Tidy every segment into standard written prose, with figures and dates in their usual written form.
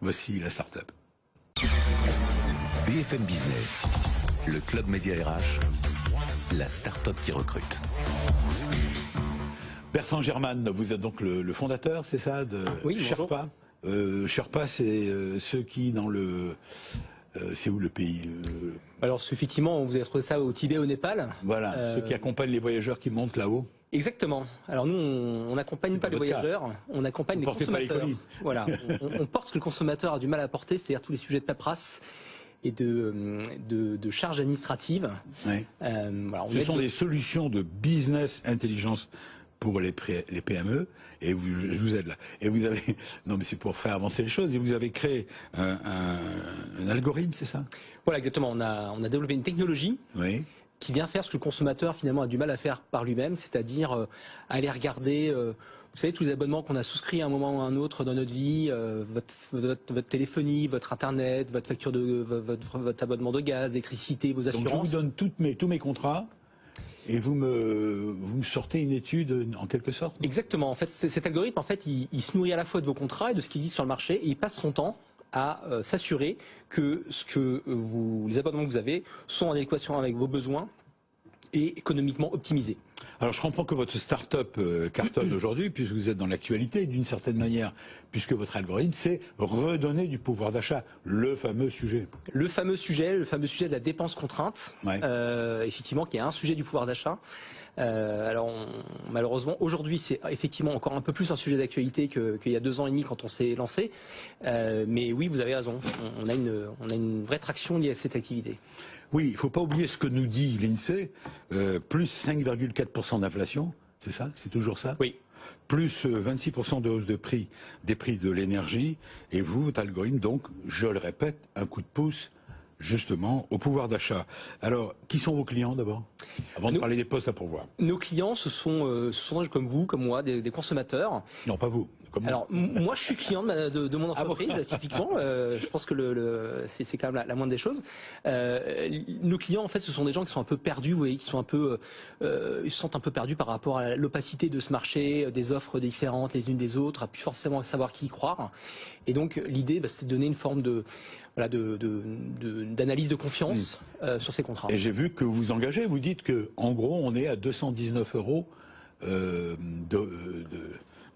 Voici la start-up. BFM Business, le Club Média RH, la start-up qui recrute. Bertrand Germain, vous êtes donc le fondateur, c'est ça, de Sherpa. Sherpa, c'est ceux qui dans le... c'est où le pays Alors effectivement, vous avez trouvé ça au Tibet, au Népal. Voilà, ceux qui accompagnent les voyageurs qui montent là-haut. Exactement. Alors nous, on n'accompagne pas les voyageurs, on accompagne les consommateurs. Voilà, on porte ce que le consommateur a du mal à porter, c'est-à-dire tous les sujets de paperasse et de charges administratives. Ouais. Voilà, ce sont des solutions de business intelligence pour les PME, et je vous aide là. Et vous avez, non mais c'est pour faire avancer les choses, et vous avez créé un algorithme, c'est ça? Voilà, exactement. On a développé une technologie qui vient faire ce que le consommateur finalement a du mal à faire par lui-même, c'est-à-dire aller regarder, vous savez, tous les abonnements qu'on a souscrits à un moment ou à un autre dans notre vie, votre téléphonie, votre internet, votre facture de votre abonnement de gaz, d'électricité, vos assurances. Donc je vous donne tous mes contrats. Et vous me sortez une étude en quelque sorte? Exactement. En fait, cet algorithme, en fait, il se nourrit à la fois de vos contrats et de ce qui existe sur le marché, et il passe son temps à s'assurer que les abonnements que vous avez sont en adéquation avec vos besoins et économiquement optimisés. Alors je comprends que votre start-up cartonne aujourd'hui, puisque vous êtes dans l'actualité, d'une certaine manière, puisque votre algorithme, c'est redonner du pouvoir d'achat, le fameux sujet. Le fameux sujet de la dépense contrainte, effectivement, qui est un sujet du pouvoir d'achat. Alors malheureusement, aujourd'hui, c'est effectivement encore un peu plus un sujet d'actualité qu'il y a 2 ans et demi quand on s'est lancé. Mais oui, vous avez raison, on a une vraie traction liée à cette activité. Oui, il ne faut pas oublier ce que nous dit l'INSEE, plus 5,4% d'inflation, c'est ça? C'est toujours ça? Oui. Plus 26% de hausse des prix de l'énergie, et vous, votre algorithme, donc, je le répète, un coup de pouce, justement, au pouvoir d'achat. Alors, qui sont vos clients d'abord? Avant de parler des postes à pourvoir. Nos clients, ce sont comme vous, comme moi, des consommateurs. Non, pas vous. Alors, moi, je suis client de mon entreprise, typiquement. Je pense que c'est quand même la moindre des choses. Nos clients, en fait, ce sont des gens qui sont un peu perdus, vous voyez, qui sont ils se sentent un peu perdus par rapport à l'opacité de ce marché, des offres différentes les unes des autres, à plus forcément savoir qui y croire. Et donc, l'idée, c'est de donner une forme d'analyse de confiance sur ces contrats. Et j'ai vu que vous vous engagez, vous dites que, en gros, on est à 219 euros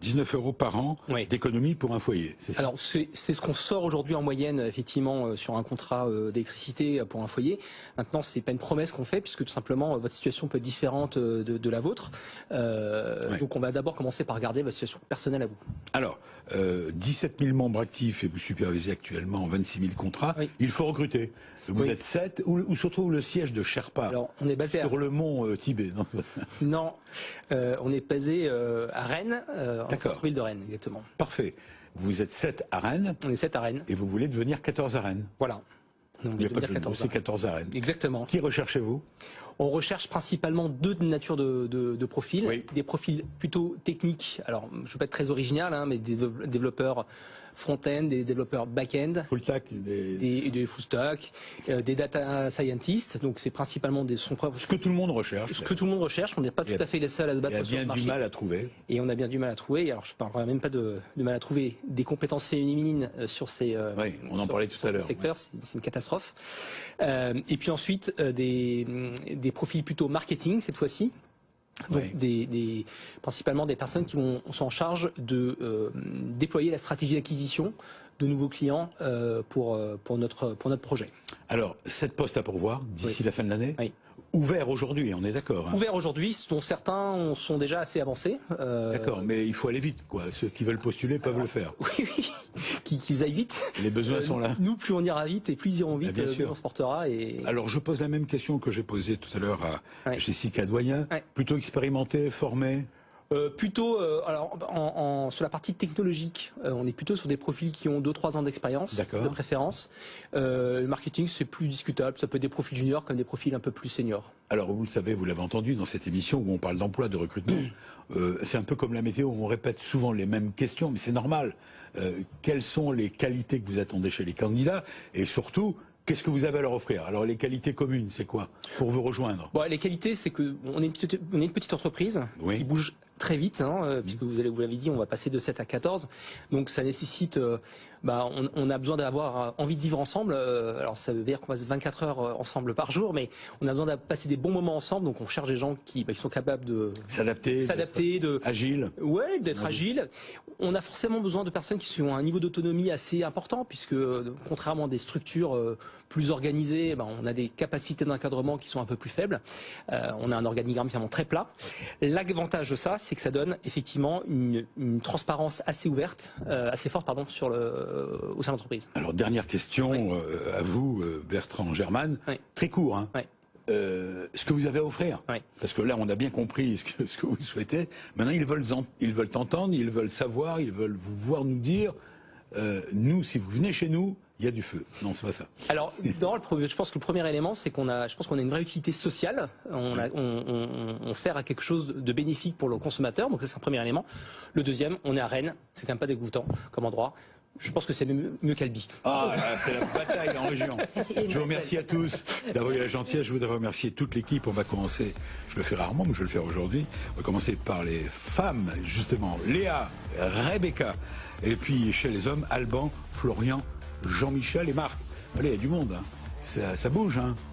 19 euros par an d'économie pour un foyer. C'est ça? Alors c'est ce qu'on sort aujourd'hui en moyenne, effectivement, sur un contrat d'électricité pour un foyer. Maintenant, c'est pas une promesse qu'on fait, puisque tout simplement votre situation peut être différente de la vôtre. Donc on va d'abord commencer par regarder votre situation personnelle à vous. Alors, 17 000 membres actifs et vous supervisez actuellement 26 000 contrats. Il faut recruter. Vous êtes 7. Où se trouve le siège de Sherpa? Alors, on est basé sur le mont Tibet. Non, on est basé à Rennes, en centre-ville de Rennes, exactement. Parfait. Vous êtes 7 à Rennes. On est 7 à Rennes. Et vous voulez devenir 14 à Rennes. Voilà. Il n'y a pas de 14 à Rennes. Exactement. Qui recherchez-vous? On recherche principalement 2 natures de profils. Des profils plutôt techniques. Alors, je ne veux pas être très original, mais des développeurs front-end, des développeurs back-end, full stack, des full stack, des data scientists. Donc c'est principalement ce que tout le monde recherche. Ce que tout le monde recherche. On n'est pas tout à fait les seuls à se battre sur le marché. Il y a bien du mal à trouver. Et on a bien du mal à trouver. Alors je ne parlerai même pas de mal à trouver des compétences féminines sur ces on en parlait tout à l'heure. secteurs. C'est une catastrophe. Et puis ensuite des profils plutôt marketing cette fois-ci. Donc principalement des personnes qui sont en charge de déployer la stratégie d'acquisition de nouveaux clients pour notre projet. Alors, 7 postes à pourvoir d'ici la fin de l'année. Ouvert aujourd'hui, on est d'accord. Ouvert aujourd'hui, dont certains sont déjà assez avancés. D'accord, mais il faut aller vite, quoi. Ceux qui veulent postuler peuvent le faire. Oui, qu'ils aillent vite. Les besoins sont là. Nous, plus on ira vite et plus ils iront vite, plus on se portera. Alors, je pose la même question que j'ai posée tout à l'heure à Jessica Doyen. Plutôt expérimenté, formé? Plutôt, sur la partie technologique, on est plutôt sur des profils qui ont 2-3 ans d'expérience, de préférence. Le marketing, c'est plus discutable. Ça peut être des profils juniors comme des profils un peu plus seniors. Alors, vous le savez, vous l'avez entendu dans cette émission où on parle d'emploi, de recrutement. C'est un peu comme la météo, on répète souvent les mêmes questions, mais c'est normal. Quelles sont les qualités que vous attendez chez les candidats? Et surtout, qu'est-ce que vous avez à leur offrir? Alors les qualités communes, c'est quoi pour vous rejoindre? Les qualités, c'est qu'on est une petite entreprise qui bouge très vite, puisque vous l'avez dit, on va passer de 7 à 14. Donc ça nécessite, on a besoin d'avoir envie de vivre ensemble. Alors ça veut dire qu'on passe 24 heures ensemble par jour, mais on a besoin de passer des bons moments ensemble. Donc on cherche des gens qui sont capables de s'adapter, agile. Ouais, d'être agile. On a forcément besoin de personnes qui ont un niveau d'autonomie assez important, puisque contrairement à des structures plus organisées, on a des capacités d'encadrement qui sont un peu plus faibles. On a un organigramme finalement très plat. L'avantage de ça, c'est que ça donne effectivement une transparence assez ouverte, assez forte au sein de l'entreprise. Alors dernière question à vous, Bertrand German, très court. Ce que vous avez à offrir, parce que là on a bien compris ce que vous souhaitez. Maintenant ils veulent t'entendre, ils veulent savoir, ils veulent vous voir nous dire. Nous, si vous venez chez nous, il y a du feu. Non, c'est pas ça. Alors, je pense que le premier élément, c'est qu'on a une vraie utilité sociale. On sert à quelque chose de bénéfique pour le consommateur. Donc ça, c'est un premier élément. Le deuxième, on est à Rennes. C'est quand même pas dégoûtant comme endroit. Je pense que c'est mieux qu'Albi. C'est la bataille en région. Je vous remercie à tous d'avoir eu la gentillesse. Je voudrais remercier toute l'équipe. On va commencer, je le fais rarement, mais je vais le faire aujourd'hui. On va commencer par les femmes, justement. Léa, Rebecca. Et puis chez les hommes, Alban, Florian, Jean-Michel et Marc. Allez, il y a du monde. Ça bouge,